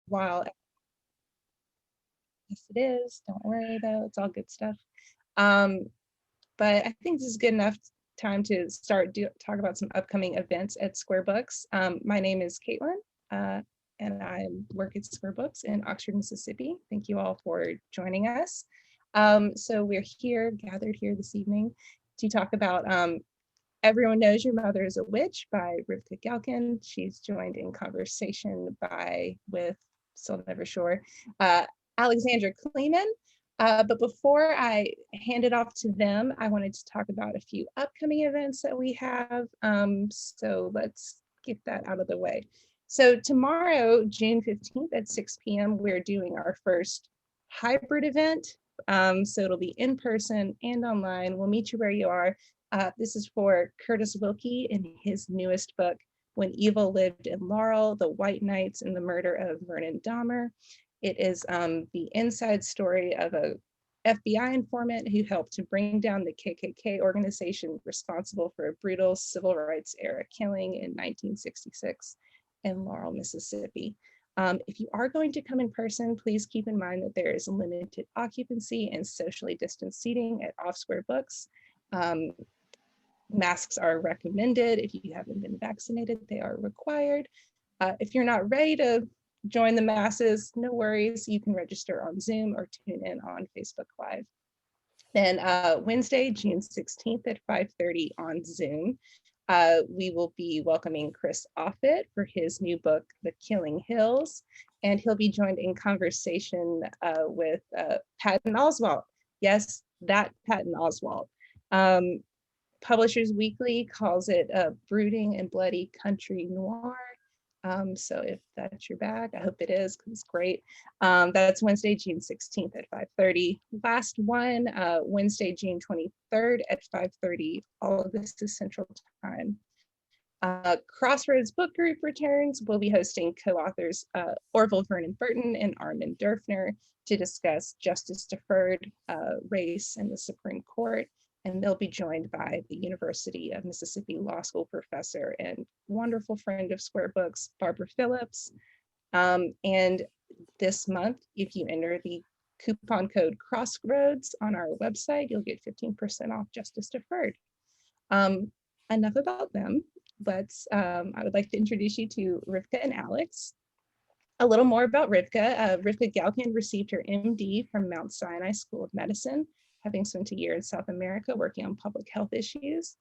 while. Yes, it is. Don't worry though, it's all good stuff. Um, but I think this is good enough time to start talk about some upcoming events at Square Books. My name is Caitlin, and I work at Square Books in Oxford, Mississippi. Thank you all for joining us. So we're here, gathered here this evening to talk about Everyone Knows Your Mother is a Witch by Rivka Galchen. She's joined in conversation with, still never sure, Alexandra Kleeman. But before I hand it off to them, I wanted to talk about a few upcoming events that we have. So let's get that out of the way. So tomorrow, June 15th at 6 p.m., we're doing our first hybrid event. So it'll be in person and online. We'll meet you where you are. This is for Curtis Wilkie in his newest book, When Evil Lived in Laurel, The White Knights and the Murder of Vernon Dahmer. It is the inside story of a FBI informant who helped to bring down the KKK organization responsible for a brutal civil rights era killing in 1966 in Laurel, Mississippi. If you are going to come in person, please keep in mind that there is limited occupancy and socially distanced seating at Off Square Books. Masks are recommended. If you haven't been vaccinated, they are required. If you're not ready to join the masses, no worries. You can register on Zoom or tune in on Facebook Live. Then Wednesday, June 16th at 5:30 on Zoom, we will be welcoming Chris Offutt for his new book, The Killing Hills, and he'll be joined in conversation with Patton Oswalt. Yes, that Patton Oswalt. Publishers Weekly calls it a brooding and bloody country noir. So if that's your bag, I hope it is, because it's great. That's Wednesday, June 16th at 5:30. Last one, Wednesday, June 23rd at 5:30. All of this is Central Time. Crossroads Book Group returns. We'll be hosting co-authors Orville Vernon Burton and Armin Derfner to discuss justice deferred, race, and the Supreme Court. And they'll be joined by the University of Mississippi Law School professor and wonderful friend of Square Books, Barbara Phillips. And this month, if you enter the coupon code Crossroads on our website, you'll get 15% off Justice Deferred. Enough about them. I would like to introduce you to Rivka and Alex. A little more about Rivka. Rivka Galchen received her MD from Mount Sinai School of Medicine, having spent a year in South America working on public health issues.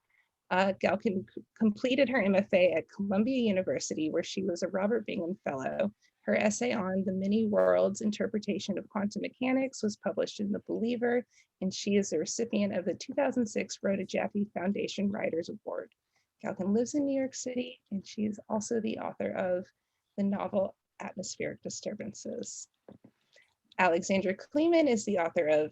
Galchen completed her MFA at Columbia University, where she was a Robert Bingham Fellow. Her essay on the many worlds interpretation of quantum mechanics was published in The Believer, and she is the recipient of the 2006 Rhoda Jaffe Foundation Writers Award. Galchen lives in New York City, and she is also the author of the novel Atmospheric Disturbances. Alexandra Kleeman is the author of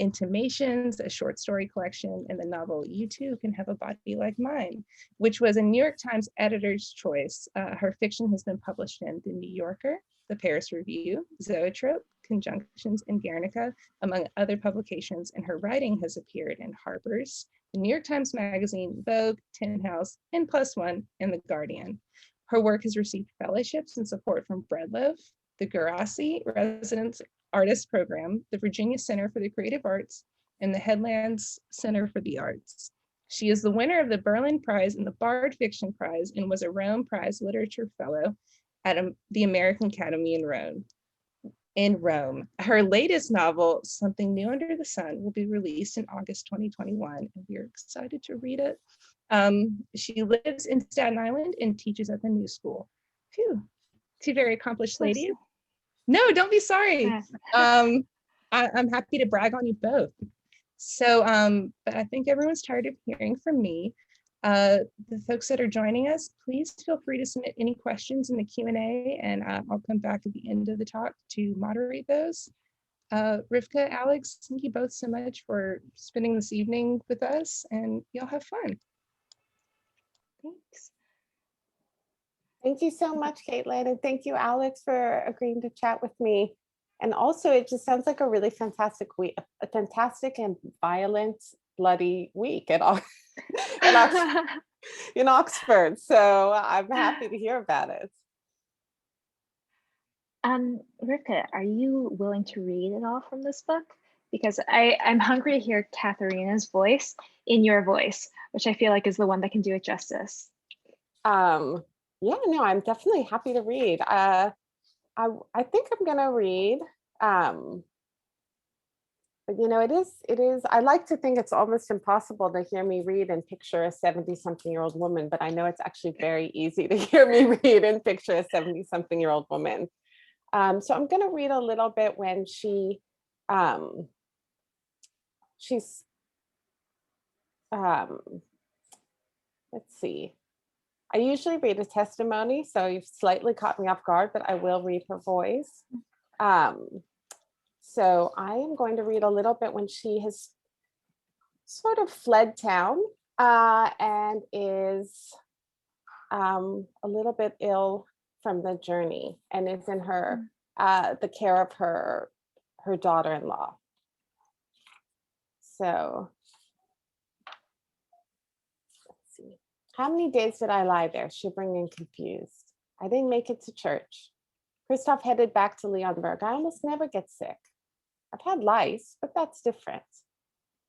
Intimations, a short story collection, and the novel You Too Can Have a Body Like Mine, which was a New York Times editor's choice. Her fiction has been published in The New Yorker, The Paris Review, Zoetrope, Conjunctions, and Guernica, among other publications, and her writing has appeared in Harper's, the New York Times Magazine, Vogue, Tin House, and Plus One, and The Guardian. Her work has received fellowships and support from Breadloaf, the Gerasi Residence Artist Program, the Virginia Center for the Creative Arts, and the Headlands Center for the Arts. She is the winner of the Berlin Prize and the Bard Fiction Prize and was a Rome Prize Literature Fellow at the American Academy in Rome. Her latest novel, Something New Under the Sun, will be released in August 2021, and we're excited to read it. She lives in Staten Island and teaches at the New School. Phew, two very accomplished ladies. No, don't be sorry. I'm happy to brag on you both. So, but I think everyone's tired of hearing from me. The folks that are joining us, please feel free to submit any questions in the Q&A, and I'll come back at the end of the talk to moderate those. Rivka, Alex, thank you both so much for spending this evening with us, and y'all have fun. Thanks. Thank you so much, Caitlin, and thank you, Alex, for agreeing to chat with me. And also, it just sounds like a really fantastic week, a fantastic and violent, bloody week in Oxford. So I'm happy to hear about it. Rivka, are you willing to read it all from this book? Because I'm hungry to hear Katharina's voice in your voice, which I feel like is the one that can do it justice. Yeah, no, I'm definitely happy to read. I think I'm gonna read. But it is, I like to think it's almost impossible to hear me read and picture a 70-something-year-old woman, but I know it's actually very easy to hear me read and picture a 70-something-year-old woman. So I'm gonna read a little bit when she's let's see. I usually read a testimony, so you've slightly caught me off guard, but I will read her voice. So I am going to read a little bit when she has sort of fled town and is a little bit ill from the journey and is in her the care of her daughter-in-law. So let's see. How many days did I lie there, shivering and confused? I didn't make it to church. Christoph headed back to Leonberg. I almost never get sick. I've had lice, but that's different.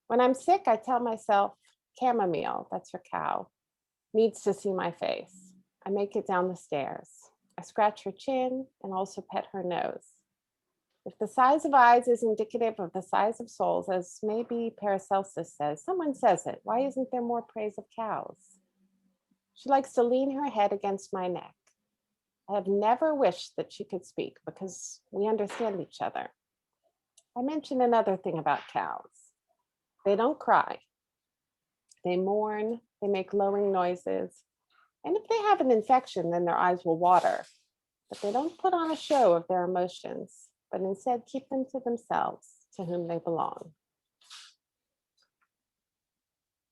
When I'm sick, I tell myself, chamomile, that's her cow, needs to see my face. I make it down the stairs. I scratch her chin and also pet her nose. If the size of eyes is indicative of the size of souls, as maybe Paracelsus says, someone says it, why isn't there more praise of cows? She likes to lean her head against my neck. I have never wished that she could speak because we understand each other. I mentioned another thing about cows. They don't cry. They mourn, they make lowing noises. And if they have an infection, then their eyes will water. But they don't put on a show of their emotions, but instead keep them to themselves, to whom they belong.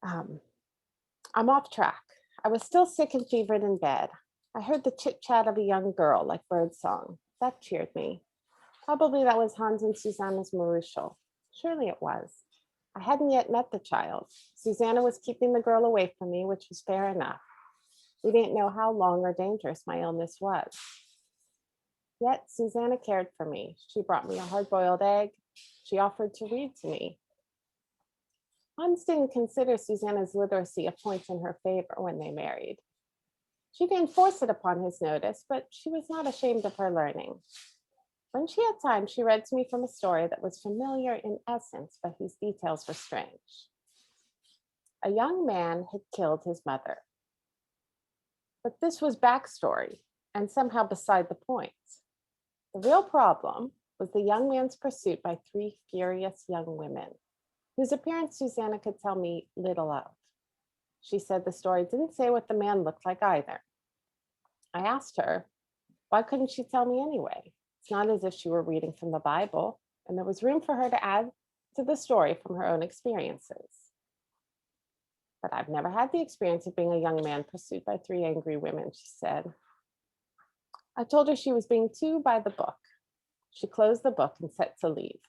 I'm off track. I was still sick and fevered in bed. I heard the chit-chat of a young girl, like birdsong. That cheered me. Probably that was Hans and Susanna's Maruschel. Surely it was. I hadn't yet met the child. Susanna was keeping the girl away from me, which was fair enough. We didn't know how long or dangerous my illness was. Yet Susanna cared for me. She brought me a hard-boiled egg. She offered to read to me. Hans didn't consider Susanna's literacy a point in her favor when they married. She didn't force it upon his notice, but she was not ashamed of her learning. When she had time, she read to me from a story that was familiar in essence, but whose details were strange. A young man had killed his mother. But this was backstory and somehow beside the point. The real problem was the young man's pursuit by three furious young women, whose appearance Susanna could tell me little of. She said the story didn't say what the man looked like either. I asked her, why couldn't she tell me anyway? It's not as if she were reading from the Bible, and there was room for her to add to the story from her own experiences. But I've never had the experience of being a young man pursued by three angry women, she said. I told her she was being too by the book. She closed the book and set to leave.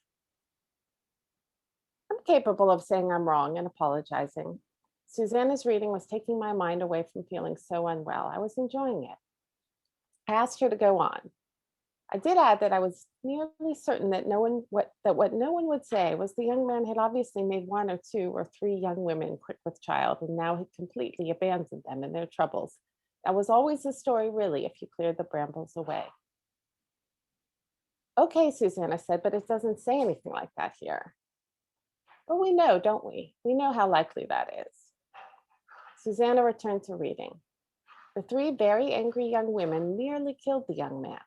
I'm capable of saying I'm wrong and apologizing. Susanna's reading was taking my mind away from feeling so unwell. I was enjoying it. I asked her to go on. I did add that I was nearly certain that what no one would say was the young man had obviously made one or two or three young women quick with child and now had completely abandoned them in their troubles. That was always the story, really, if you cleared the brambles away. Okay, Susanna said, but it doesn't say anything like that here. But we know, don't we? We know how likely that is. Susanna returned to reading. The three very angry young women nearly killed the young man.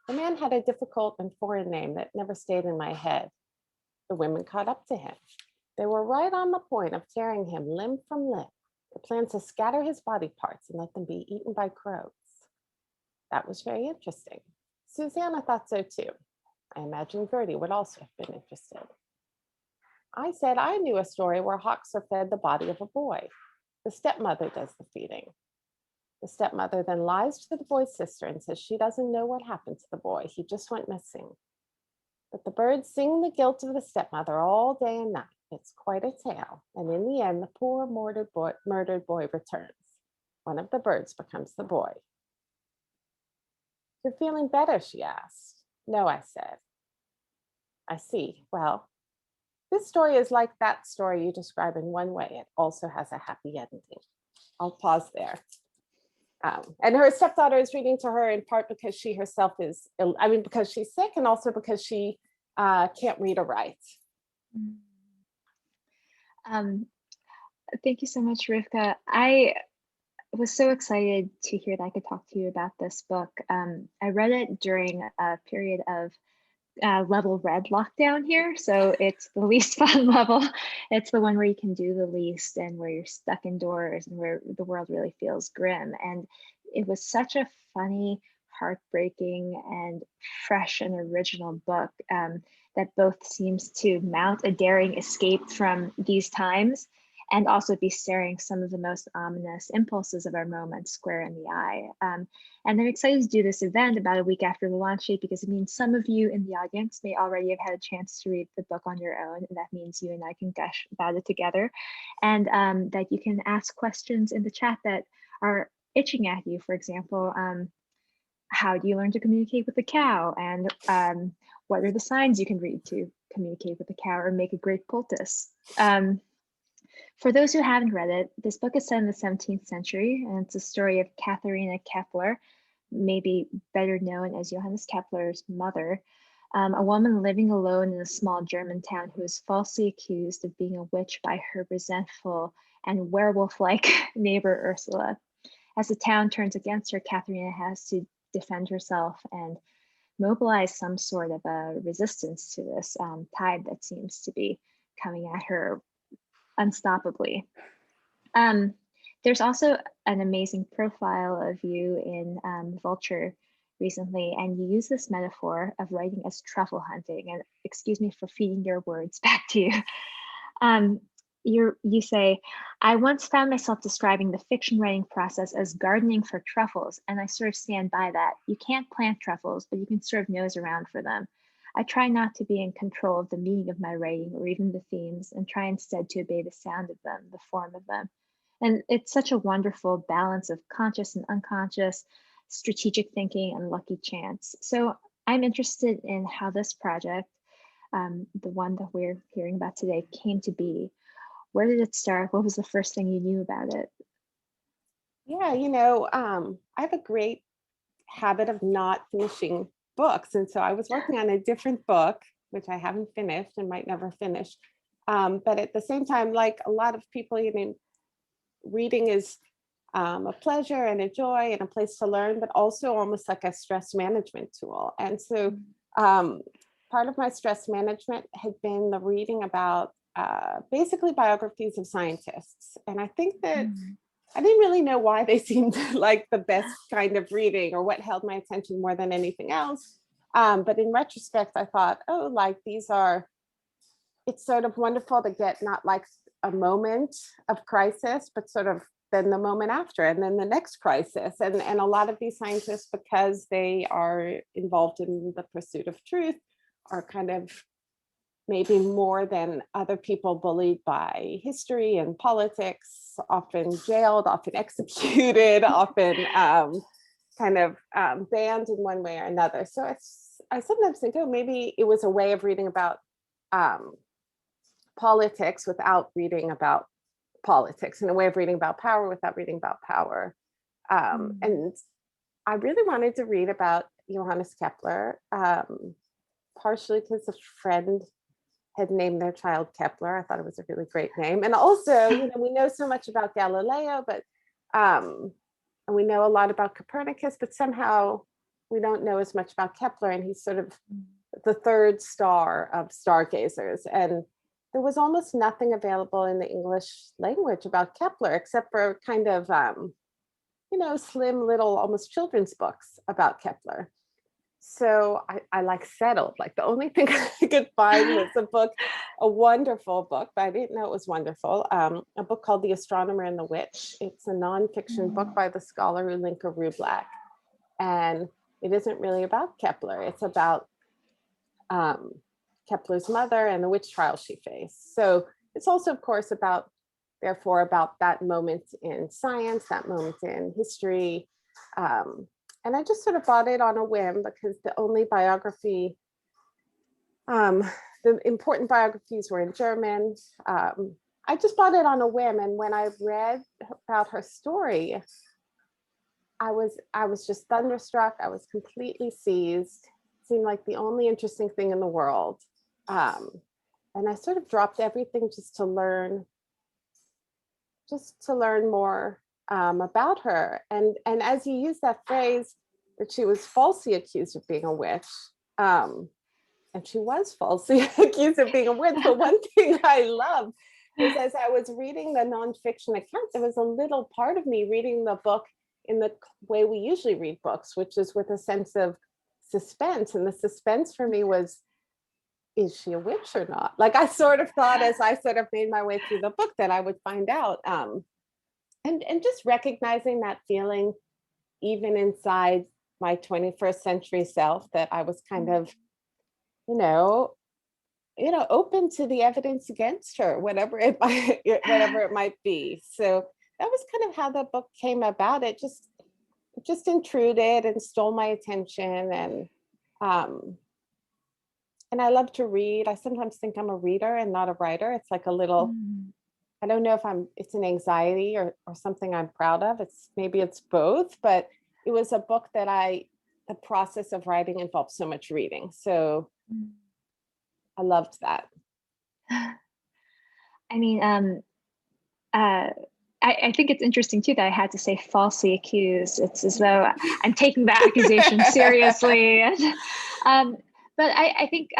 The man had a difficult and foreign name that never stayed in my head. The women caught up to him. They were right on the point of tearing him limb from limb. They planned to scatter his body parts and let them be eaten by crows. That was very interesting. Susanna thought so too. I imagine Gertie would also have been interested. I said I knew a story where hawks are fed the body of a boy. The stepmother does the feeding. The stepmother then lies to the boy's sister and says she doesn't know what happened to the boy. He just went missing. But the birds sing the guilt of the stepmother all day and night. It's quite a tale. And in the end, the poor murdered boy returns. One of the birds becomes the boy. You're feeling better, she asked. No, I said. I see. Well, this story is like that story you describe in one way. It also has a happy ending. I'll pause there. And her stepdaughter is reading to her in part because she herself is, because she's sick, and also because she can't read or write. Thank you so much, Rivka. I was so excited to hear that I could talk to you about this book. I read it during a period of level red lockdown here. So it's the least fun level. It's the one where you can do the least and where you're stuck indoors and where the world really feels grim. And it was such a funny, heartbreaking, and fresh and original book that both seems to mount a daring escape from these times and also be staring some of the most ominous impulses of our moment square in the eye. And I'm excited to do this event about a week after the launch date because it means some of you in the audience may already have had a chance to read the book on your own, and that means you and I can gush about it together, and that you can ask questions in the chat that are itching at you. For example, how do you learn to communicate with a cow? And what are the signs you can read to communicate with a cow or make a great poultice? For those who haven't read it, this book is set in the 17th century, and it's a story of Katharina Kepler, maybe better known as Johannes Kepler's mother, a woman living alone in a small German town who is falsely accused of being a witch by her resentful and werewolf-like neighbor Ursula. As the town turns against her, Katharina has to defend herself and mobilize some sort of a resistance to this tide that seems to be coming at her unstoppably. There's also an amazing profile of you in Vulture recently, and you use this metaphor of writing as truffle hunting, and excuse me for feeding your words back to you. You say, I once found myself describing the fiction writing process as gardening for truffles, and I sort of stand by that. You can't plant truffles, but you can sort of nose around for them. I try not to be in control of the meaning of my writing or even the themes, and try instead to obey the sound of them, the form of them. And it's such a wonderful balance of conscious and unconscious, strategic thinking and lucky chance. So I'm interested in how this project, the one that we're hearing about today, came to be. Where did it start? What was the first thing you knew about it? Yeah, I have a great habit of not finishing books. And so I was working on a different book, which I haven't finished and might never finish. But at the same time, like a lot of people, reading is a pleasure and a joy and a place to learn, but also almost like a stress management tool. And so part of my stress management had been the reading about basically biographies of scientists. And I think that I didn't really know why they seemed like the best kind of reading or what held my attention more than anything else. But in retrospect, I thought, it's sort of wonderful to get not like a moment of crisis, but sort of then the moment after, and then the next crisis. And a lot of these scientists, because they are involved in the pursuit of truth, are kind of maybe more than other people bullied by history and politics, often jailed, often executed, often banned in one way or another. So I sometimes think, maybe it was a way of reading about politics without reading about politics, and a way of reading about power without reading about power. And I really wanted to read about Johannes Kepler, partially because a friend had named their child Kepler. I thought it was a really great name. And also, we know so much about Galileo, but and we know a lot about Copernicus, but somehow we don't know as much about Kepler. And he's sort of the third star of stargazers. And there was almost nothing available in the English language about Kepler, except for kind of, slim little, almost children's books about Kepler. So I settled, like the only thing I could find was a wonderful book, but I didn't know it was wonderful. A book called The Astronomer and the Witch. It's a nonfiction book by the scholar Rivka Galchen. And it isn't really about Kepler. It's about Kepler's mother and the witch trial she faced. So it's also, of course, about that moment in science, that moment in history. I just sort of bought it on a whim because the only biography, the important biographies were in German. I just bought it on a whim, and when I read about her story, I was just thunderstruck. I was completely seized. It seemed like the only interesting thing in the world. And I sort of dropped everything just to learn more about her. And as you use that phrase, that she was falsely accused of being a witch, and she was falsely accused of being a witch. But one thing I love is, as I was reading the nonfiction account, there was a little part of me reading the book in the way we usually read books, which is with a sense of suspense. And the suspense for me was, is she a witch or not? Like, I sort of thought, as I sort of made my way through the book, that I would find out. And just recognizing that feeling, even inside my 21st century self, that I was kind of, open to the evidence against her, whatever it might be. So that was kind of how the book came about. It just intruded and stole my attention. And I love to read. I sometimes think I'm a reader and not a writer. It's like a little, I don't know if it's an anxiety or something I'm proud of. Maybe it's both, but it was a book that the process of writing involved so much reading. So I loved that. I mean, I think it's interesting too that I had to say falsely accused. It's as though I'm taking the accusation seriously. But I think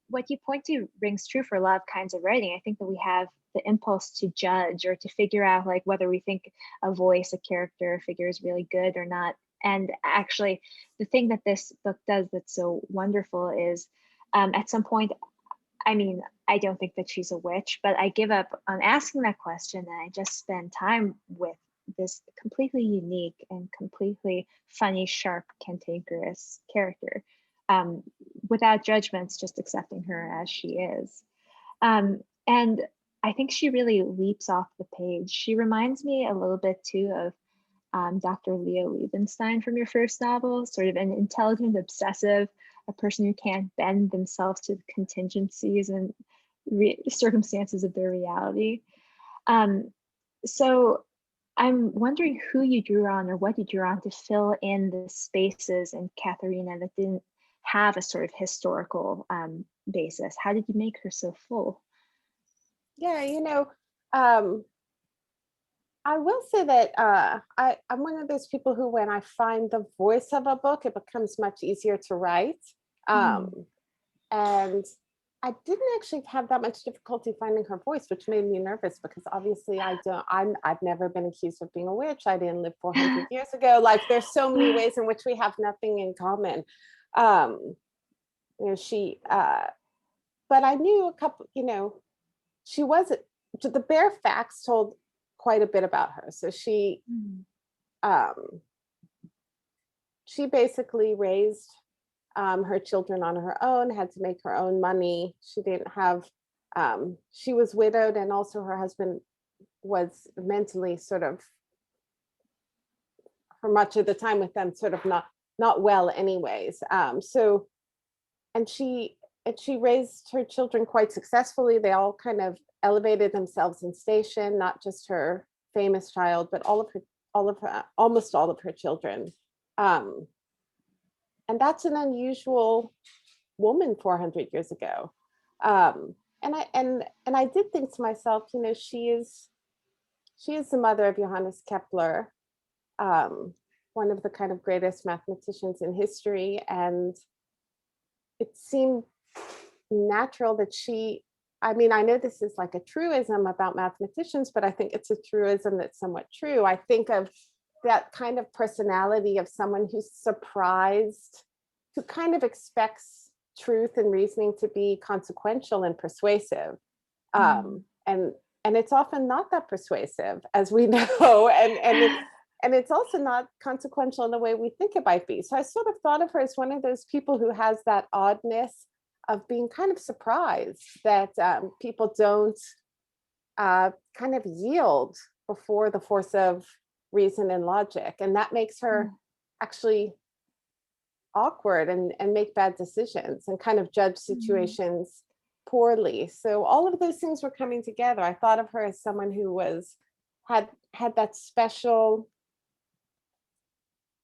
what you point to rings true for a lot of kinds of writing. I think that we have the impulse to judge or to figure out like whether we think a voice, a character, a figure is really good or not. And actually, the thing that this book does that's so wonderful is at some point, I mean, I don't think that she's a witch, but I give up on asking that question, and I just spend time with this completely unique and completely funny, sharp, cantankerous character, without judgments, just accepting her as she is. And I think she really leaps off the page. She reminds me a little bit too of Dr. Leo Liebenstein from your first novel, sort of an intelligent, obsessive, a person who can't bend themselves to the contingencies and circumstances of their reality. So I'm wondering who you drew on or what you drew on to fill in the spaces in Katharina that didn't have a sort of historical basis. How did you make her so full? Yeah, I will say that I'm one of those people who, when I find the voice of a book, it becomes much easier to write. And I didn't actually have that much difficulty finding her voice, which made me nervous because obviously I've never been accused of being a witch. I didn't live 400 years ago. Like, there's so many ways in which we have nothing in common. But I knew a couple, she wasn't, the bare facts told quite a bit about her. So she basically raised her children on her own, had to make her own money. She didn't have, she was widowed, and also her husband was mentally sort of, for much of the time with them, sort of not well anyways. And she raised her children quite successfully. They all kind of elevated themselves in station, not just her famous child, but almost all of her children. And that's an unusual woman 400 years ago. And I did think to myself, she is the mother of Johannes Kepler, one of the kind of greatest mathematicians in history. And it seemed natural that I know this is like a truism about mathematicians, but I think it's a truism that's somewhat true. I think of that kind of personality of someone who's surprised, who kind of expects truth and reasoning to be consequential and persuasive. And it's often not that persuasive, as we know, and it's also not consequential in the way we think it might be. So I sort of thought of her as one of those people who has that oddness of being kind of surprised that people don't kind of yield before the force of reason and logic. And that makes her, actually awkward and make bad decisions and kind of judge situations poorly. So all of those things were coming together. I thought of her as someone who had that special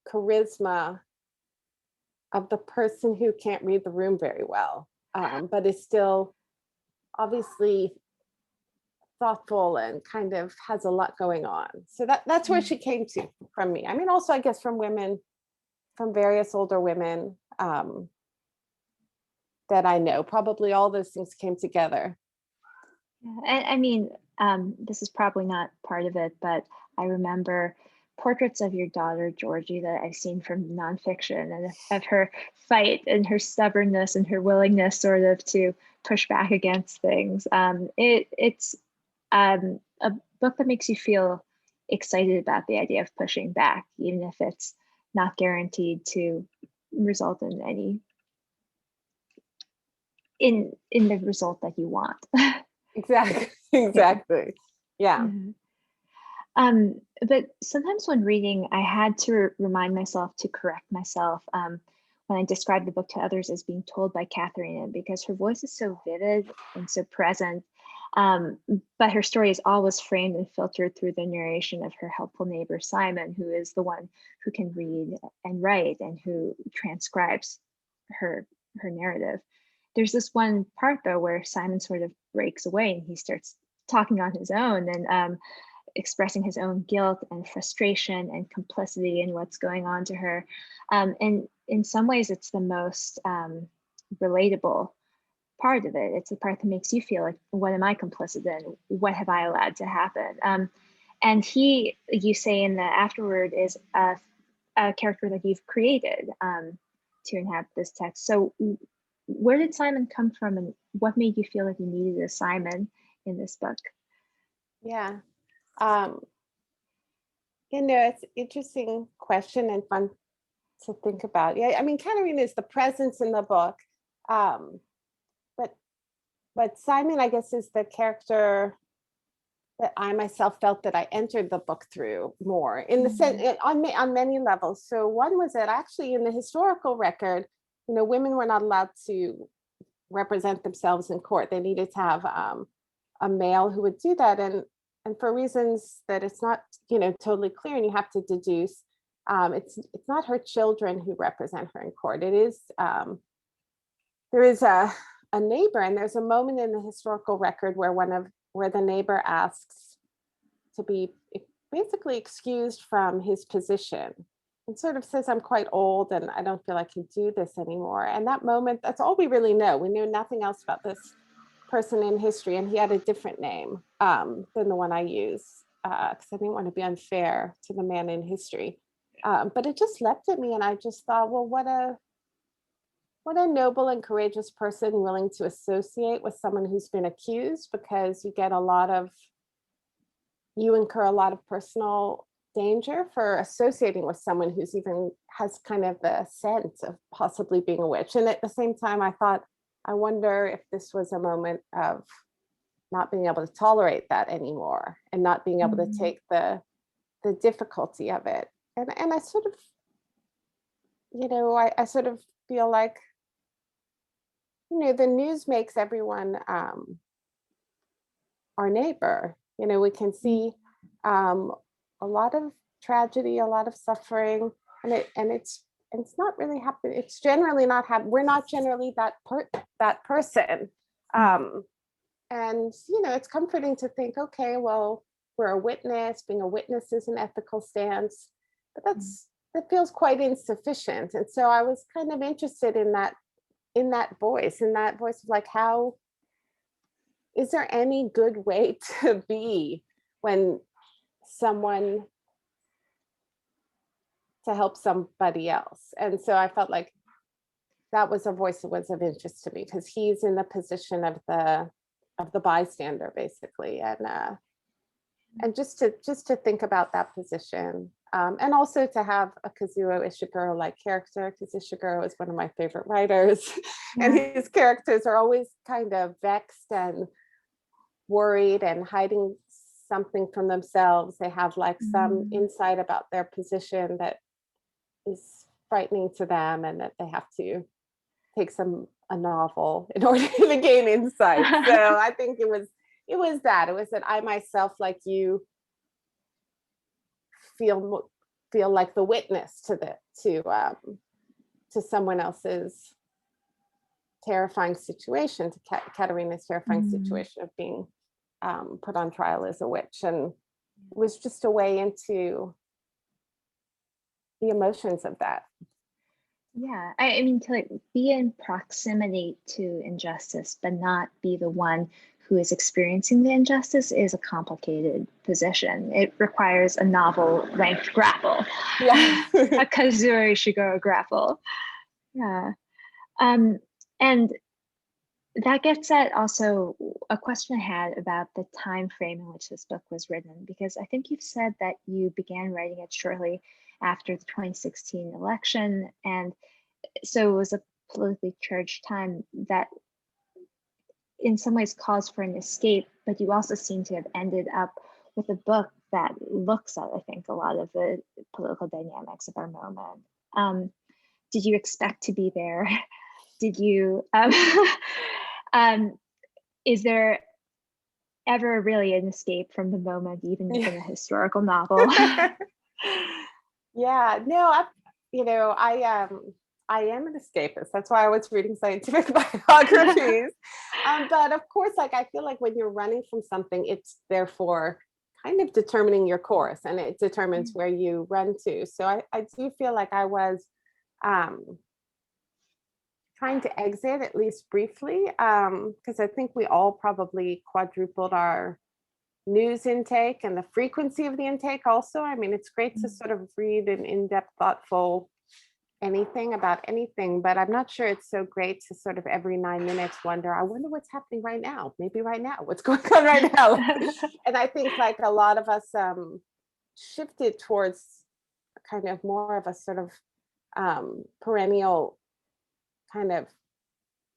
charisma of the person who can't read the room very well, but is still obviously thoughtful and kind of has a lot going on. So that's where she came to from me. I mean, also, I guess from women, from various older women that I know, probably all those things came together. Yeah, I mean, this is probably not part of it, but I remember portraits of your daughter, Georgie, that I've seen from nonfiction, and of her fight and her stubbornness and her willingness sort of to push back against things. It's a book that makes you feel excited about the idea of pushing back, even if it's not guaranteed to result in any in the result that you want. Exactly. Yeah. But sometimes when reading, I had to remind myself to correct myself when I described the book to others as being told by Katharina, because her voice is so vivid and so present. But her story is always framed and filtered through the narration of her helpful neighbor, Simon, who is the one who can read and write and who transcribes her narrative. There's this one part, though, where Simon sort of breaks away and he starts talking on his own and expressing his own guilt and frustration and complicity in what's going on to her. And in some ways, it's the most relatable part of it. It's the part that makes you feel like, what am I complicit in? What have I allowed to happen? And he, you say in the afterword, is a character that you've created to inhabit this text. So where did Simon come from, and what made you feel like you needed a Simon in this book? Yeah. It's an interesting question and fun to think about. Yeah, I mean, Katharina is the presence in the book, but Simon, I guess, is the character that I myself felt that I entered the book through more in the sense on many levels. So one was that actually in the historical record, women were not allowed to represent themselves in court. They needed to have a male who would do that, and for reasons that it's not totally clear, and you have to deduce, it's not her children who represent her in court. It is there is a neighbor, and there's a moment in the historical record where the neighbor asks to be basically excused from his position and sort of says, I'm quite old and I don't feel I can do this anymore. And that moment, that's all we really know. We knew nothing else about this person in history, and he had a different name than the one I use, because I didn't want to be unfair to the man in history. But it just leapt at me, and I just thought, well, what a noble and courageous person, willing to associate with someone who's been accused, because you incur a lot of personal danger for associating with someone who's even has kind of the sense of possibly being a witch. And at the same time, I thought, I wonder if this was a moment of not being able to tolerate that anymore and not being able to take the difficulty of it. And I sort of, I sort of feel like, the news makes everyone our neighbor. We can see a lot of tragedy, a lot of suffering, and it's not really happening. It's generally not happening. We're not generally that person. And it's comforting to think, okay, well, we're a witness. Being a witness is an ethical stance, but that feels quite insufficient. And so I was kind of interested in that voice of like, how is there any good way to be when someone to help somebody else? And so I felt like that was a voice that was of interest to me, because he's in the position of the bystander, basically, and just to think about that position, and also to have a Kazuo Ishiguro like character, because Ishiguro is one of my favorite writers. And his characters are always kind of vexed and worried and hiding something from themselves. They have like some insight about their position that is frightening to them, and that they have to take a novel in order to gain insight. So I think it was that I myself, like you, feel like the witness to someone else's terrifying situation, to Katerina's terrifying situation of being put on trial as a witch, and it was just a way into the emotions of that. Yeah, I mean, to like be in proximity to injustice, but not be the one who is experiencing the injustice is a complicated position. It requires a novel-length grapple. Yeah. A Kazuri Shigoro grapple. Yeah. And that gets at also a question I had about the time frame in which this book was written, because I think you've said that you began writing it shortly after the 2016 election. And so it was a politically charged time that in some ways caused for an escape, but you also seem to have ended up with a book that looks at, I think, a lot of the political dynamics of our moment. Did you expect to be there? Did you, is there ever really an escape from the moment, even within a historical novel? Yeah, no, I am an escapist. That's why I was reading scientific biographies. But of course, like, I feel like when you're running from something, it's therefore kind of determining your course, and it determines where you run to. So I do feel like I was trying to exit, at least briefly, because I think we all probably quadrupled our news intake and the frequency of the intake also. I mean, it's great to sort of read an in-depth, thoughtful anything about anything, but I'm not sure it's so great to sort of every 9 minutes wonder, I wonder what's happening right now, maybe right now, what's going on right now. And I think like a lot of us shifted towards kind of more of a sort of perennial kind of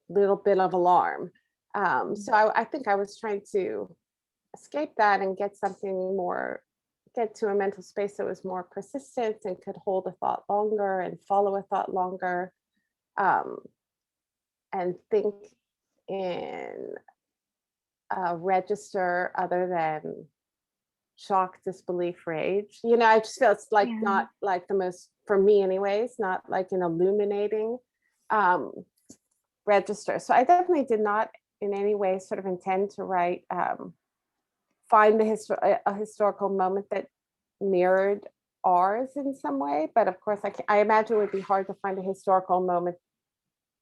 little bit of alarm. So I think I was trying to escape that and get to a mental space that was more persistent and could hold a thought longer and follow a thought longer, and think in a register other than shock, disbelief, rage. I just feel it's like not like the most, for me anyways, not like an illuminating register. So I definitely did not in any way sort of intend to write find a historical moment that mirrored ours in some way, but of course I imagine it would be hard to find a historical moment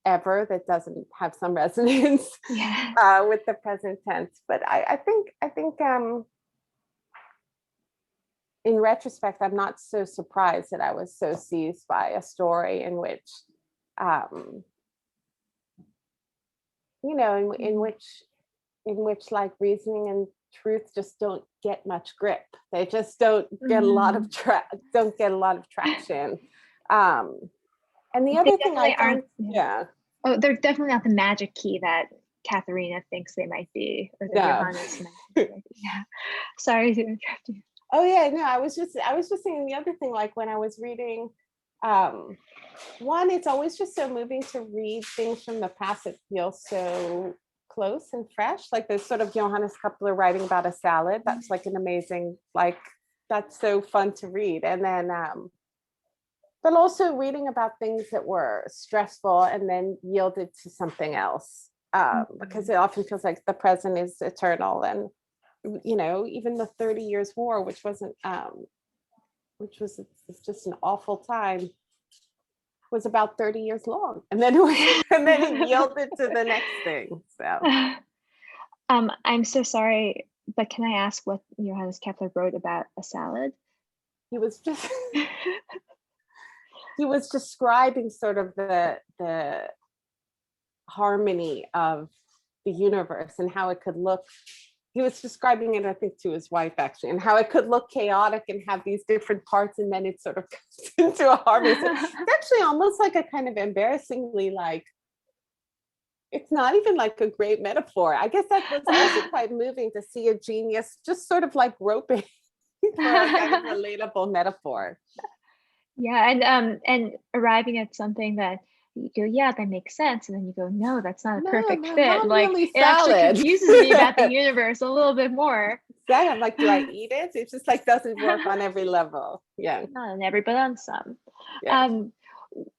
ever that doesn't have some resonance with the present tense. But I think in retrospect, I'm not so surprised that I was so seized by a story in which in which like reasoning and truth just don't get much grip. They just don't get a lot of traction. And the other thing I found, oh, they're definitely not the magic key that Katharina thinks they might be, or that Johannes might be. Yeah. Sorry to interrupt you. Oh yeah, no, I was just saying the other thing, like when I was reading, one, it's always just so moving to read things from the past. It feels so close and fresh. Like there's sort of Johannes Kepler writing about a salad. That's like an amazing, like, that's so fun to read. And then, but also reading about things that were stressful and then yielded to something else, because it often feels like the present is eternal. And, even the 30 Years' War, which was just an awful time, was about 30 years long, and then it yielded to the next thing. So I'm so sorry, but can I ask what Johannes Kepler wrote about a salad? He was describing sort of the harmony of the universe and how it could look. He was describing it, I think, to his wife actually, and how it could look chaotic and have these different parts, and then it sort of comes into a harmony. So it's actually almost like a kind of embarrassingly, like, it's not even like a great metaphor. I guess that was also quite moving to see a genius just sort of like groping for a kind of relatable metaphor. Yeah, and arriving at something that you go, yeah, that makes sense, and then you go, no, that's not a perfect fit. Not Like really it actually salad. confuses me about the universe a little bit more. Exactly. I'm like, do I eat it? It just like doesn't work on every level. Yeah. Not on every, but on some. Yeah.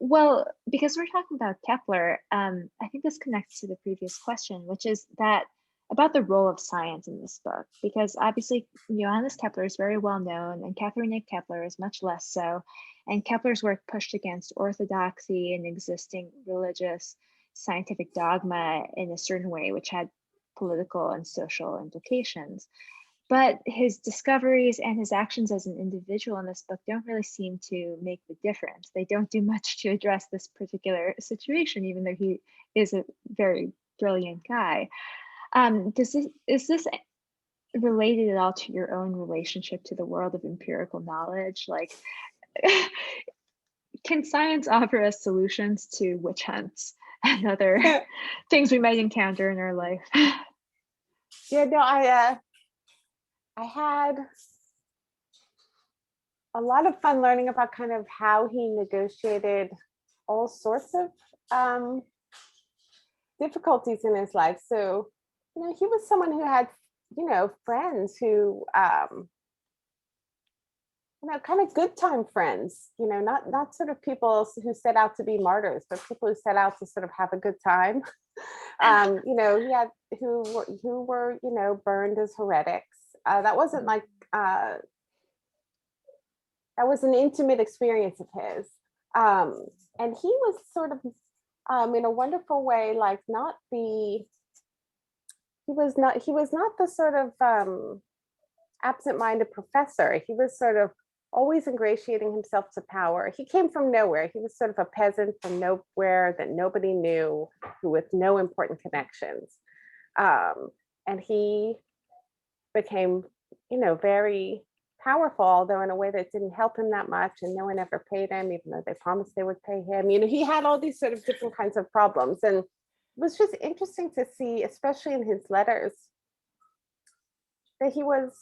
Well, because we're talking about Kepler, I think this connects to the previous question, which is that about the role of science in this book, because obviously Johannes Kepler is very well known and Catherine Kepler is much less so. And Kepler's work pushed against orthodoxy and existing religious scientific dogma in a certain way, which had political and social implications. But his discoveries and his actions as an individual in this book don't really seem to make the difference. They don't do much to address this particular situation, even though he is a very brilliant guy. Is this related at all to your own relationship to the world of empirical knowledge? Like, can science offer us solutions to witch hunts and other things we might encounter in our life? Yeah, no, I had a lot of fun learning about kind of how he negotiated all sorts of difficulties in his life. So, he was someone who had, friends who, kind of good time friends, not sort of people who set out to be martyrs, but people who set out to sort of have a good time. He had who were, burned as heretics. That wasn't like, that was an intimate experience of his. And he was sort of, in a wonderful way, like he was not the sort of absent-minded professor. He was sort of always ingratiating himself to power. He came from nowhere. He was sort of a peasant from nowhere that nobody knew, with no important connections. And he became, very powerful, although in a way that didn't help him that much, and no one ever paid him, even though they promised they would pay him. He had all these sort of different kinds of problems, and it was just interesting to see, especially in his letters, that he was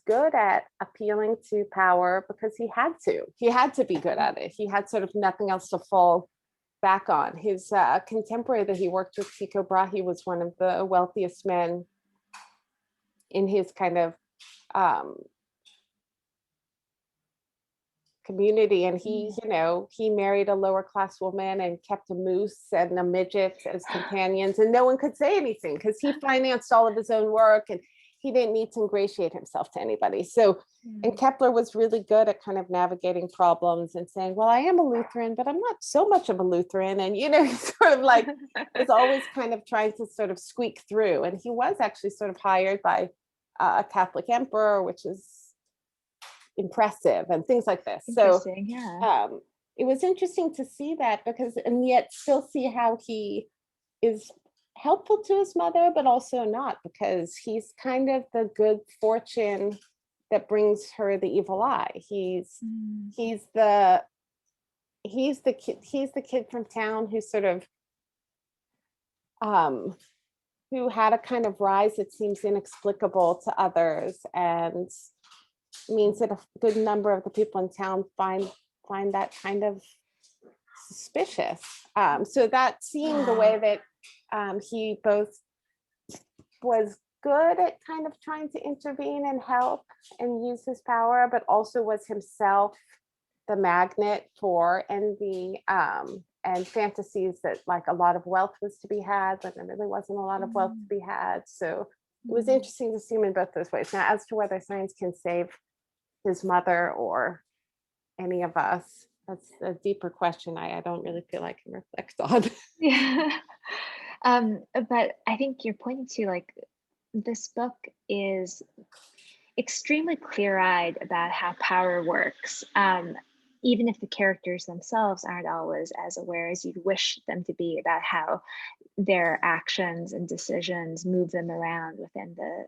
good at appealing to power because he had to be good at it. He had sort of nothing else to fall back on. His contemporary that he worked with, Tycho Brahe, was one of the wealthiest men in his kind of community, and he married a lower class woman and kept a moose and a midget as companions, and no one could say anything because he financed all of his own work and he didn't need to ingratiate himself to anybody. So, and Kepler was really good at kind of navigating problems and saying, well, I am a Lutheran, but I'm not so much of a Lutheran. And, he's sort of like, was always kind of trying to sort of squeak through. And he was actually sort of hired by a Catholic emperor, which is impressive, and things like this. So yeah. It was interesting to see that, because, and yet still see how he is helpful to his mother, but also not, because he's kind of the good fortune that brings her the evil eye. He's the kid from town who sort of who had a kind of rise that seems inexplicable to others, and means that a good number of the people in town find that kind of suspicious. So that seeing the way that he both was good at kind of trying to intervene and help and use his power, but also was himself the magnet for envy and fantasies that like a lot of wealth was to be had, but there really wasn't a lot of wealth to be had. So it was interesting to see him in both those ways. Now, as to whether science can save his mother or any of us, that's a deeper question I don't really feel I can reflect on. Yeah. But I think you're pointing to, like, this book is extremely clear-eyed about how power works, even if the characters themselves aren't always as aware as you'd wish them to be about how their actions and decisions move them around within the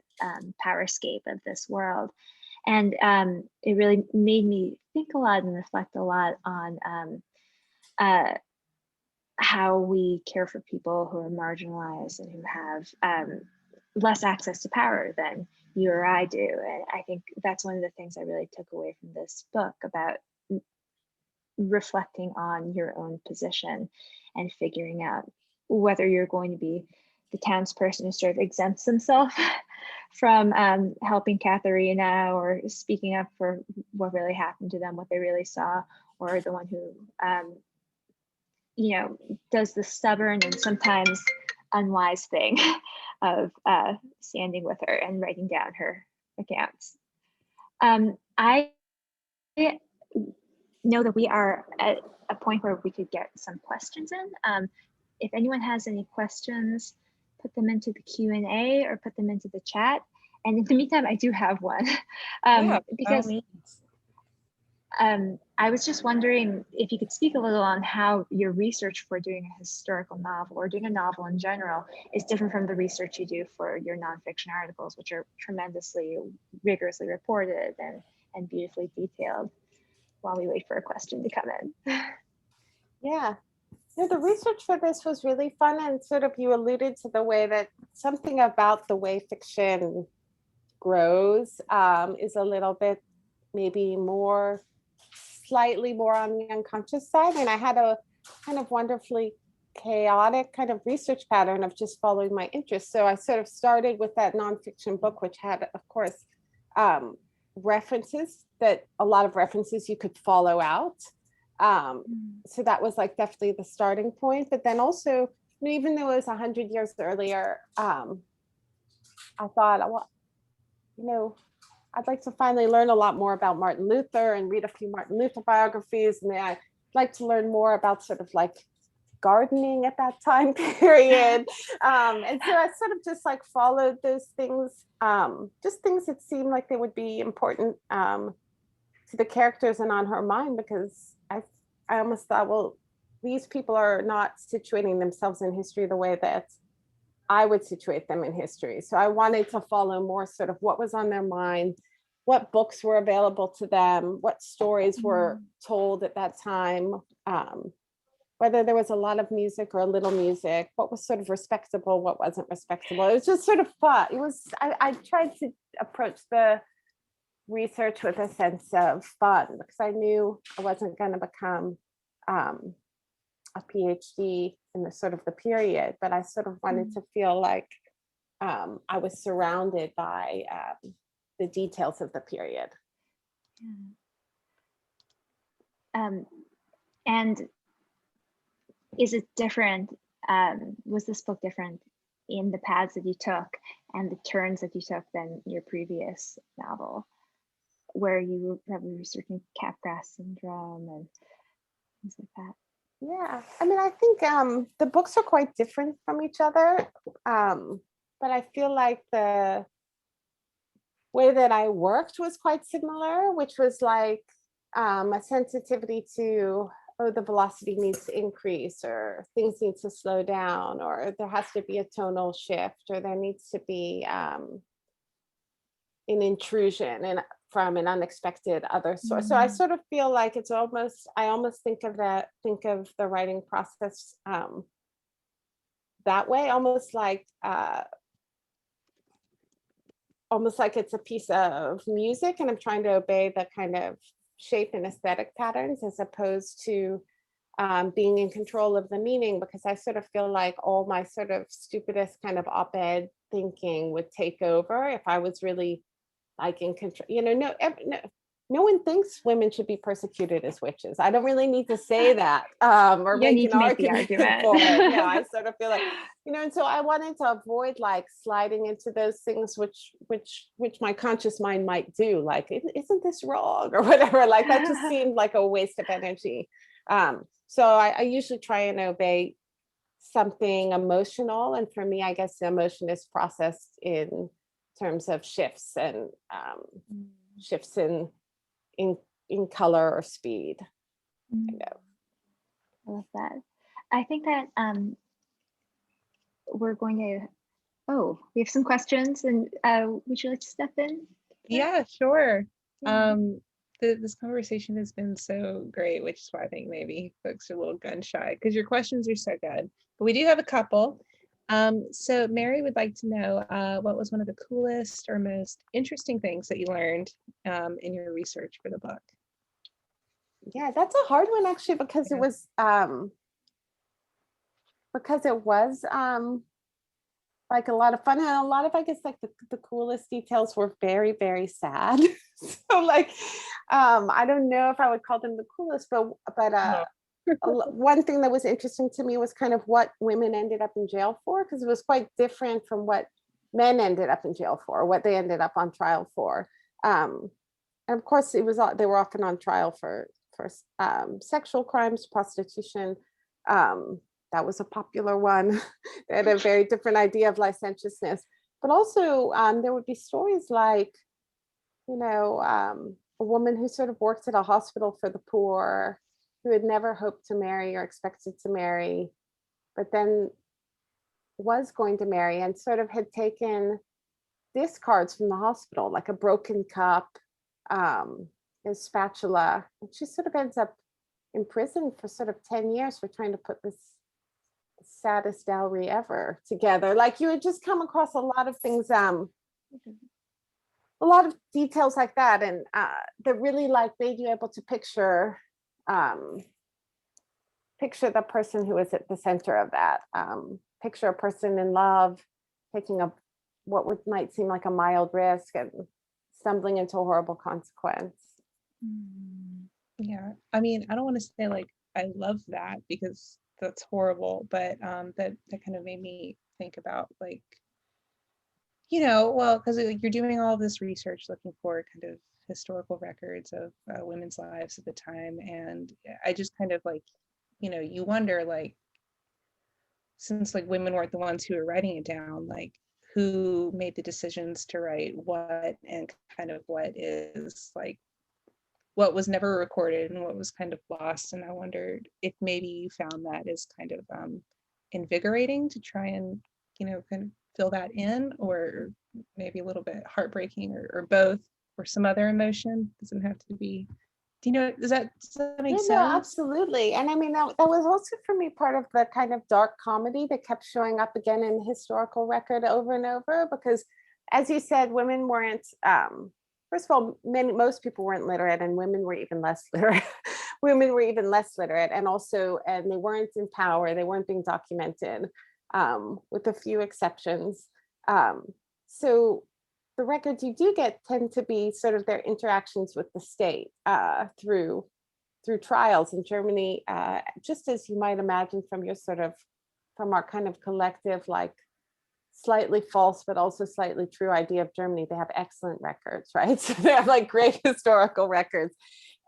powerscape of this world. And it really made me think a lot and reflect a lot on how we care for people who are marginalized and who have less access to power than you or I do. And I think that's one of the things I really took away from this book about reflecting on your own position and figuring out whether you're going to be the townsperson who sort of exempts himself from helping Katharina or speaking up for what really happened to them, what they really saw, or the one who, does the stubborn and sometimes unwise thing of standing with her and writing down her accounts. I know that we are at a point where we could get some questions in. If anyone has any questions, put them into the Q&A or put them into the chat. And in the meantime, I do have one. Because I was just wondering if you could speak a little on how your research for doing a historical novel or doing a novel in general is different from the research you do for your nonfiction articles, which are tremendously rigorously reported and beautifully detailed, while we wait for a question to come in. Yeah. The research for this was really fun, and sort of you alluded to the way that something about the way fiction grows is a little bit maybe slightly more on the unconscious side. And I had a kind of wonderfully chaotic kind of research pattern of just following my interests. So I sort of started with that nonfiction book, which had, of course, references, that a lot of references you could follow out. So that was like definitely the starting point. But then also, even though it was 100 years earlier, I thought, well, I'd like to finally learn a lot more about Martin Luther and read a few Martin Luther biographies. And then I'd like to learn more about sort of like gardening at that time period. And so I sort of just like followed those things, just things that seemed like they would be important to the characters and on her mind, because I almost thought, well, these people are not situating themselves in history the way that I would situate them in history. So I wanted to follow more sort of what was on their mind, what books were available to them, what stories were told at that time, whether there was a lot of music or a little music, what was sort of respectable, what wasn't respectable. It was just sort of fun. I tried to approach the research with a sense of fun, because I knew I wasn't going to become a PhD in the sort of the period, but I sort of wanted to feel like I was surrounded by the details of the period. And is it different? Was this book different in the paths that you took and the turns that you took than your previous novel, where you were probably researching Capgras syndrome and things like that? Yeah, I mean, I think the books are quite different from each other, but I feel like the way that I worked was quite similar, which was like a sensitivity to, oh, the velocity needs to increase, or things need to slow down, or there has to be a tonal shift, or there needs to be an intrusion and from an unexpected other source. So I sort of feel like I almost think of the writing process that way, almost like it's a piece of music, and I'm trying to obey the kind of shape and aesthetic patterns, as opposed to being in control of the meaning, because I sort of feel like all my sort of stupidest kind of op-ed thinking would take over if I was really like in control. No one thinks women should be persecuted as witches. I don't really need to say that or make an argument for it. No, I sort of feel like, and so I wanted to avoid like sliding into those things which my conscious mind might do, like, isn't this wrong or whatever, like that just seemed like a waste of energy. So I usually try and obey something emotional, and for me, I guess the emotion is processed in terms of shifts and shifts in color or speed. I love that. I think that we're going to, we have some questions, and would you like to step in? Yeah, sure. This conversation has been so great, which is why I think maybe folks are a little gun shy, because your questions are so good. But we do have a couple. So Mary would like to know what was one of the coolest or most interesting things that you learned in your research for the book? Yeah, that's a hard one actually, because Yeah. it was like a lot of fun, and a lot of, I guess, like the coolest details were very, very sad. So like I don't know if I would call them the coolest, but No. one thing that was interesting to me was kind of what women ended up in jail for, because it was quite different from what men ended up in jail for, what they ended up on trial for. And of course, they were often on trial for sexual crimes, prostitution. That was a popular one. They had a very different idea of licentiousness. But also, there would be stories like, a woman who sort of worked at a hospital for the poor, who had never hoped to marry or expected to marry, but then was going to marry and sort of had taken discards from the hospital, like a broken cup, a spatula. And she sort of ends up in prison for sort of 10 years for trying to put this saddest dowry ever together. Like, you would just come across a lot of things, a lot of details like that, and that really like made you able to picture the person who was at the center of that. Picture a person in love, taking might seem like a mild risk and stumbling into a horrible consequence. Yeah, I mean, I don't want to say like I love that, because that's horrible, but that kind of made me think about like, well, because you're doing all this research looking for kind of historical records of women's lives at the time, and I just kind of like, you wonder, like, since like women weren't the ones who were writing it down, like who made the decisions to write what, and kind of what is like what was never recorded and what was kind of lost. And I wondered if maybe you found that as kind of invigorating to try and kind of fill that in, or maybe a little bit heartbreaking, or both, or some other emotion. Doesn't have to be, does that make Yeah, sense? no, absolutely. And I mean, that was also for me part of the kind of dark comedy that kept showing up again in the historical record over and over, because as you said, women weren't, first of all, most people weren't literate, and women were even less literate. Women were even less literate, and they weren't in power. They weren't being documented, with a few exceptions. So the records you do get tend to be sort of their interactions with the state, through trials in Germany, just as you might imagine from our kind of collective, like slightly false but also slightly true idea of Germany. They have excellent records, right? So they have like great historical records.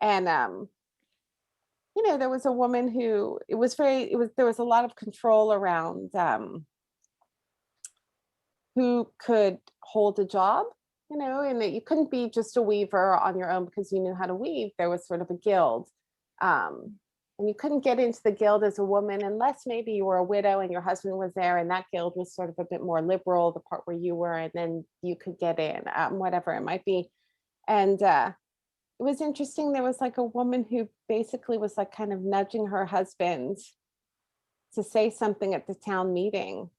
And there was a woman who there was a lot of control around who could hold a job, and that you couldn't be just a weaver on your own because you knew how to weave. There was sort of a guild. And you couldn't get into the guild as a woman unless maybe you were a widow and your husband was there, and that guild was sort of a bit more liberal, the part where you were, and then you could get in, whatever it might be. And it was interesting. There was like a woman who basically was like kind of nudging her husband to say something at the town meeting,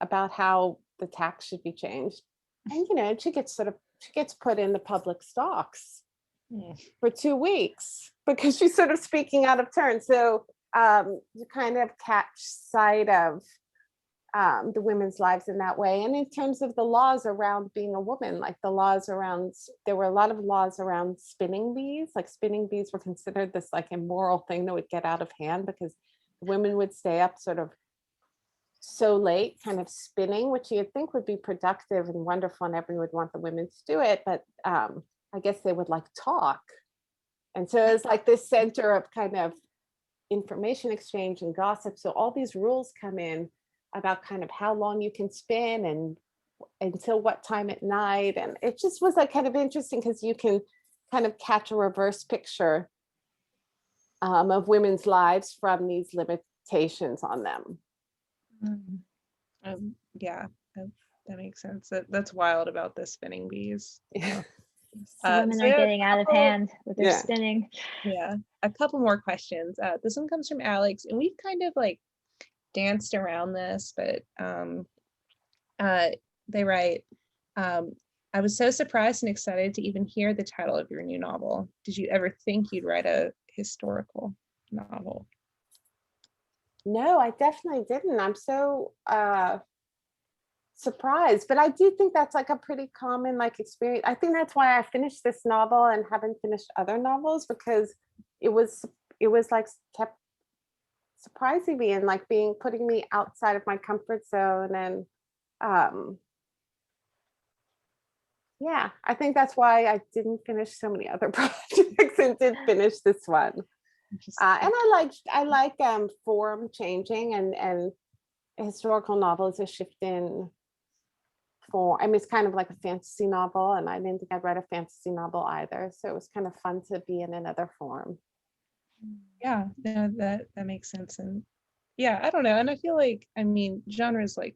about how the tax should be changed. And she gets put in the public stocks for 2 weeks because she's sort of speaking out of turn. So you kind of catch sight of the women's lives in that way. And in terms of the laws around being a woman, like there were a lot of laws around spinning bees. Like spinning bees were considered this like immoral thing that would get out of hand, because women would stay up sort of so late kind of spinning, which you'd think would be productive and wonderful and everyone would want the women to do it, but I guess they would like talk. And so it's like this center of kind of information exchange and gossip. So all these rules come in about kind of how long you can spin and until what time at night. And it just was like kind of interesting because you can kind of catch a reverse picture of women's lives from these limitations on them. Yeah, that makes sense. That's wild about the spinning bees. So women are getting out of hand with their spinning. Yeah, a couple more questions. This one comes from Alex, and we've kind of like danced around this, but they write, I was so surprised and excited to even hear the title of your new novel. Did you ever think you'd write a historical novel? No, I definitely didn't. I'm so surprised, but I do think that's like a pretty common like experience. I think that's why I finished this novel and haven't finished other novels, because it was like kept surprising me and like putting me outside of my comfort zone. And yeah, I think that's why I didn't finish so many other projects and did finish this one. And I like form changing, and historical novel is a shift in form. I mean, it's kind of like a fantasy novel, and I didn't think I'd read a fantasy novel either, so it was kind of fun to be in another form. Yeah, no, that makes sense. And yeah, I don't know. And I feel like, I mean, genre is like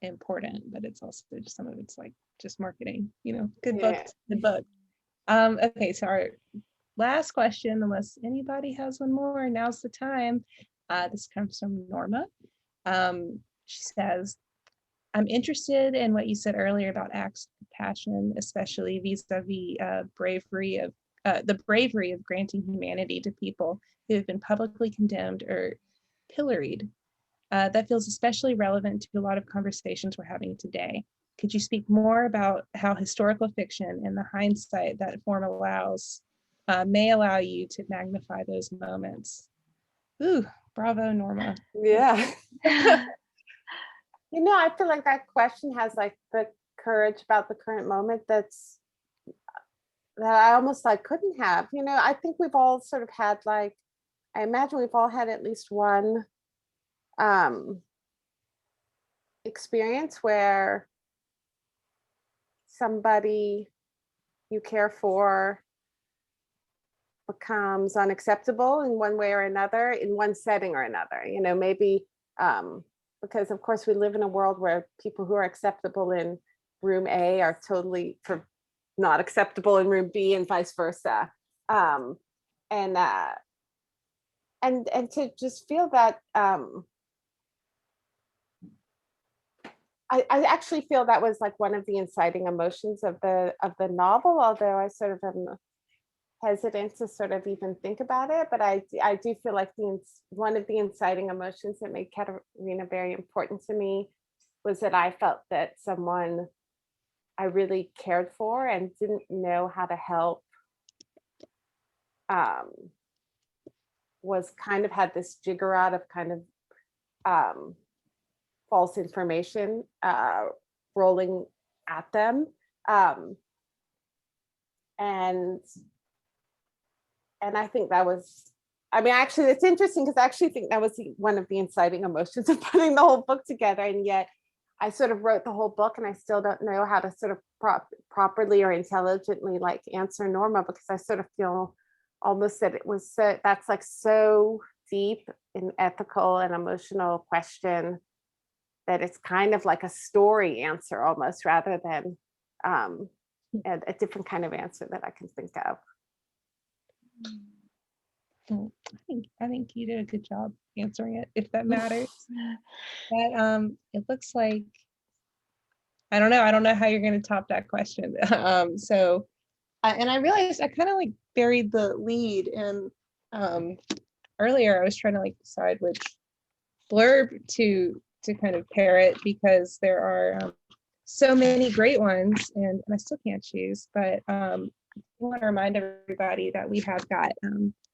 important, but it's also just some of it's like just marketing, good book, Yeah. good book. Okay, so our last question, unless anybody has one more, now's the time. This comes from Norma. She says, I'm interested in what you said earlier about acts of compassion, especially vis-a-vis the bravery of granting humanity to people who have been publicly condemned or pilloried. That feels especially relevant to a lot of conversations we're having today. Could you speak more about how historical fiction and the hindsight that form allows may allow you to magnify those moments? Ooh, bravo, Norma. Yeah. I feel like that question has like the courage about the current moment that I almost like couldn't have. I think we've all sort of had like, I imagine we've all had at least one experience where somebody you care for becomes unacceptable in one way or another, in one setting or another. Maybe because of course we live in a world where people who are acceptable in room A are totally not acceptable in room B, and vice versa. And to just feel that I actually feel that was like one of the inciting emotions of the novel, although I sort of am hesitant to sort of even think about it. But I do feel like one of the inciting emotions that made Katerina very important to me was that I felt that someone I really cared for and didn't know how to help was kind of had this jiggerot of kind of false information rolling at them. And I think that was, I mean, actually, it's interesting because I actually think that was one of the inciting emotions of putting the whole book together. And yet I sort of wrote the whole book and I still don't know how to sort of properly or intelligently like answer Norma, because I sort of feel almost that it was that's like so deep an ethical and emotional question that it's kind of like a story answer almost, rather than a different kind of answer that I can think of. I think you did a good job answering it, if that matters. But it looks like, I don't know how you're going to top that question. So and I realized I kind of like buried the lead, and earlier I was trying to like decide which blurb to kind of pair it, because there are so many great ones, and I still can't choose. But I want to remind everybody that we have got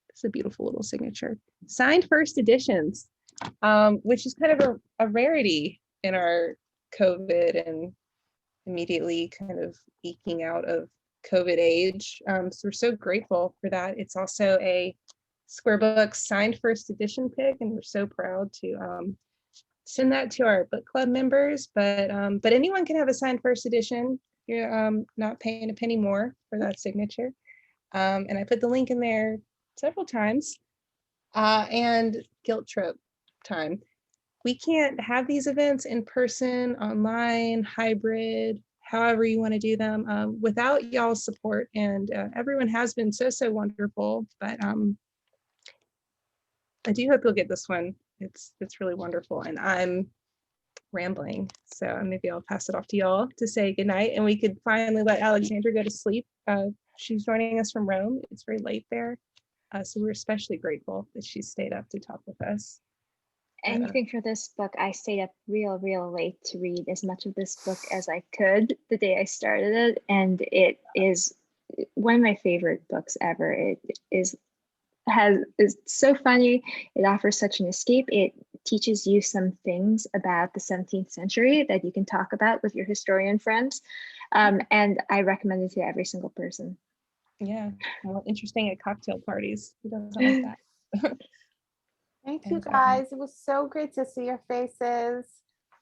it's a beautiful little signature, signed first editions, which is kind of a rarity in our COVID and immediately kind of eking out of COVID age. So we're so grateful for that. It's also a Square Books signed first edition pick, and we're so proud to send that to our book club members. But anyone can have a signed first edition. You're not paying a penny more for that signature. And I put the link in there several times. And guilt trip time. We can't have these events in person, online, hybrid, however you want to do them, without y'all's support. And everyone has been so wonderful. But I do hope you'll get this one. It's really wonderful, and I'm rambling. So maybe I'll pass it off to y'all to say goodnight, and we could finally let Alexandra go to sleep. She's joining us from Rome. It's very late there. So we're especially grateful that she stayed up to talk with us. Anything for this book, I stayed up real late to read as much of this book as I could the day I started it. And it is one of my favorite books ever. It is so funny. It offers such an escape. It teaches you some things about the 17th century that you can talk about with your historian friends. And I recommend it to every single person. Yeah, well, interesting at cocktail parties. Who doesn't like that? Thank you guys. It was so great to see your faces.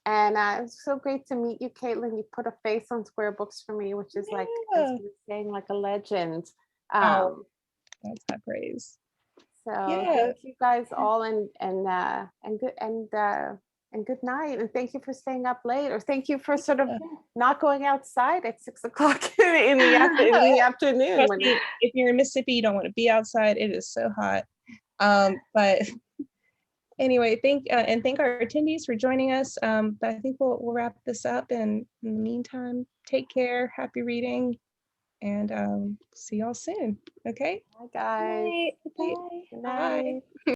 And it was so great to meet you, Caitlin. You put a face on Square Books for me, which is like, as you were saying, like a legend. That's high praise. So thank you guys all, and good night, and thank you for staying up late, or thank you for sort of not going outside at 6 o'clock in the afternoon. Trust me, if you're in Mississippi, you don't want to be outside. It is so hot. But anyway, thank our attendees for joining us. But I think we'll wrap this up, and in the meantime, take care, happy reading, and see y'all soon. Okay. Bye guys. Bye. Bye.